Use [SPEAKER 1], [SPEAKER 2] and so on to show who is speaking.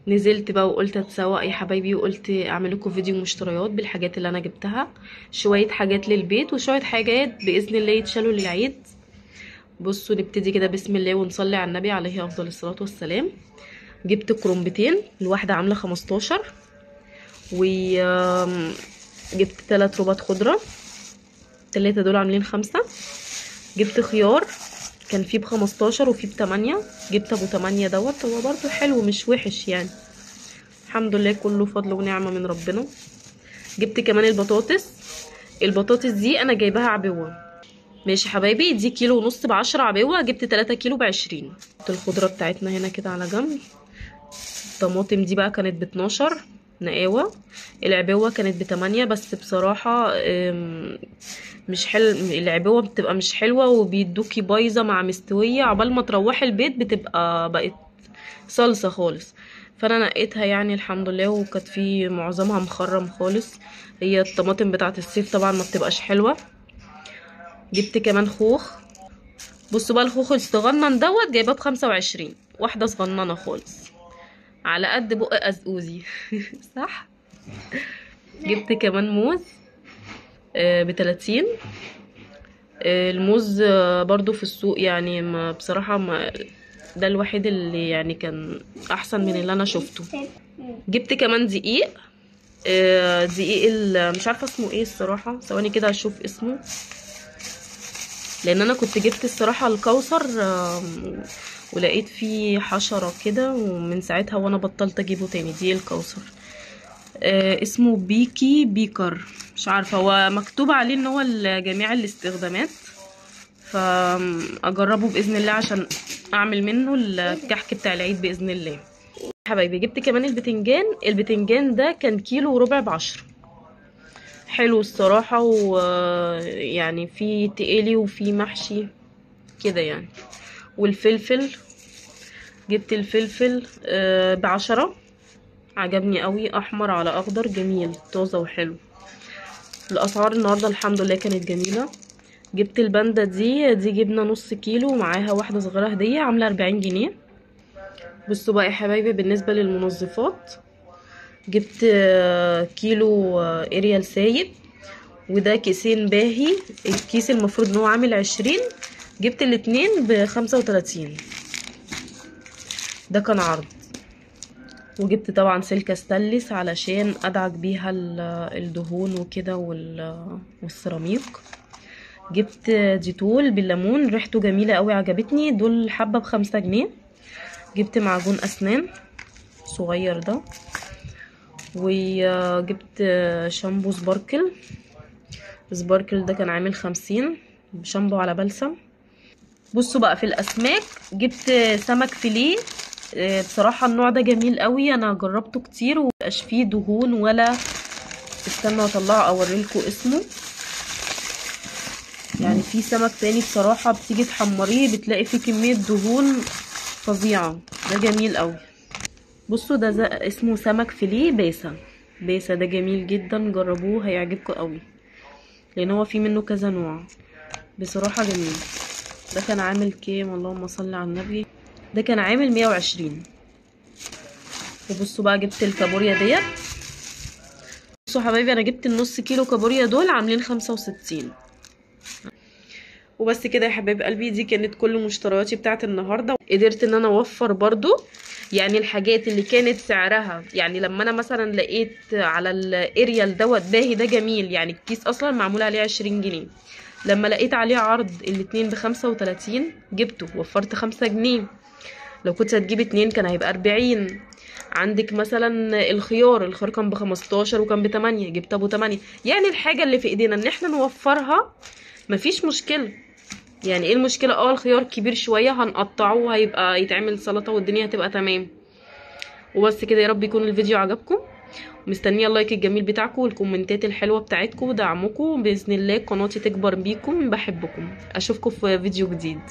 [SPEAKER 1] نزلت بقى وقلت اتسوق يا حبايبي، وقلت اعمل لكم فيديو مشتريات بالحاجات اللي انا جبتها، شويه حاجات للبيت وشويه حاجات باذن الله يتشالوا للعيد. بصوا نبتدي كده بسم الله ونصلي على النبي عليه افضل الصلاه والسلام. جبت كرومبتين، الواحده عامله 15، وجبت 3 رباط خضره، 3 دول عاملين 5. جبت خيار، كان فيه ب15 وفيه ب8. جبت ابو 8 دوت، هو برضو حلو مش وحش يعني، الحمد لله كله فضل ونعمه من ربنا. جبت كمان البطاطس، البطاطس دي انا جايباها عبوه. ماشي حبايبي، دي كيلو ونص ب10 عبوه، جبت 3 كيلو ب20. الخضره بتاعتنا هنا كده على جنب. الطماطم دي بقى كانت ب12 نقاوه، العبوه كانت ب8، بس بصراحه مش حلو، العبوه بتبقى مش حلوه وبيدوكي بايظه مع مستويه، عقبال ما تروحي البيت بتبقى بقت صلصه خالص. فانا نقيتها يعني الحمد لله، وكانت في معظمها مخرم خالص. هي الطماطم بتاعت الصيف طبعا ما بتبقاش حلوه. جبت كمان خوخ، بصوا بقى الخوخ الصغنن دوت جايباه ب25، واحده صغننه خالص على قد بق ازقوزي صح. جبت كمان موز ب30. الموز برضو في السوق يعني، ما بصراحه ما ده الوحيد اللي يعني كان احسن من اللي انا شفته. جبت كمان دقيق، دقيق مش عارفه اسمه ايه الصراحه، ثواني كده اشوف اسمه، لان انا كنت جبت الصراحه الكوثر ولقيت فيه حشره كده، ومن ساعتها وانا بطلت اجيبه تاني. دقيق الكوثر اسمه بيكي بيكر، مش عارفه، هو مكتوب عليه ان هو لجميع الاستخدامات، فاجربه باذن الله عشان اعمل منه الكحك بتاع العيد باذن الله. حبايبي جبت كمان البتنجان، البتنجان ده كان كيلو وربع ب10، حلو الصراحة، ويعني في تقلي وفي محشي كده يعني. والفلفل، جبت الفلفل ب10، عجبني قوي، احمر على اخضر، جميل طازة وحلو. الاسعار النهاردة الحمد لله كانت جميلة. جبت الباندا دي جبنة نص كيلو، ومعاها واحدة صغيرة هدية عاملة 40 جنيه. بصوا بقى يا حبايبي بالنسبة للمنظفات، جبت كيلو اريال سايب، وده كيسين باهي، الكيس المفروض ان هو عامل 20، جبت الاتنين ب35، ده كان عرض. وجبت طبعا سلكة ستانلس علشان ادعك بيها الدهون وكده والسيراميك. جبت ديتول بالليمون، ريحته جميلة قوي عجبتني، دول حبة ب5 جنيه. جبت معجون اسنان صغير ده، وجبت شامبو سباركل ده كان عامل 50، شامبو على بلسم. بصوا بقى في الاسماك، جبت سمك فيليه، بصراحة النوع ده جميل قوي، انا جربته كتير ومبقاش فيه دهون ولا، استنى اطلعه اوريلكم اسمه. يعني في سمك تاني بصراحة بتيجي تحمريه بتلاقي فيه كمية دهون فظيعة، ده جميل قوي. بصوا ده اسمه سمك فيليه بيسا ده جميل جدا، جربوه هيعجبكم قوي، لان هو في منه كذا نوع، بصراحة جميل. ده كان عامل كام؟ اللهم صل على النبي، ده كان عامل 120. وبصوا بقى جبت الكابوريا ديت، بصوا حبايبي انا جبت النص كيلو كابوريا دول عاملين 65. وبس كده يا حبايب قلبي، دي كانت كل مشترياتي بتاعت النهارده. قدرت ان انا اوفر برضو، يعني الحاجات اللي كانت سعرها، يعني لما انا مثلا لقيت على الاريال دوت باهي ده جميل، يعني الكيس اصلا معمول عليه 20 جنيه، لما لقيت عليه عرض الاتنين ب35 جبته، وفرت 5 جنيه. لو كنت هتجيب اتنين كان هيبقى 40. عندك مثلا الخيار كان ب15 وكان ب8، جبت ابو 8. يعني الحاجة اللي في ايدينا ان احنا نوفرها مفيش مشكلة. يعني ايه المشكلة؟ الخيار كبير شوية هنقطعه وهيبقى يتعمل سلطة والدنيا هتبقى تمام. وبس كده، يا رب يكون الفيديو عجبكم، مستنيه اللايك الجميل بتاعكم والكومنتات الحلوة بتاعتكم ودعمكم، بإذن الله قناتي تكبر بيكم، بحبكم، اشوفكم في فيديو جديد.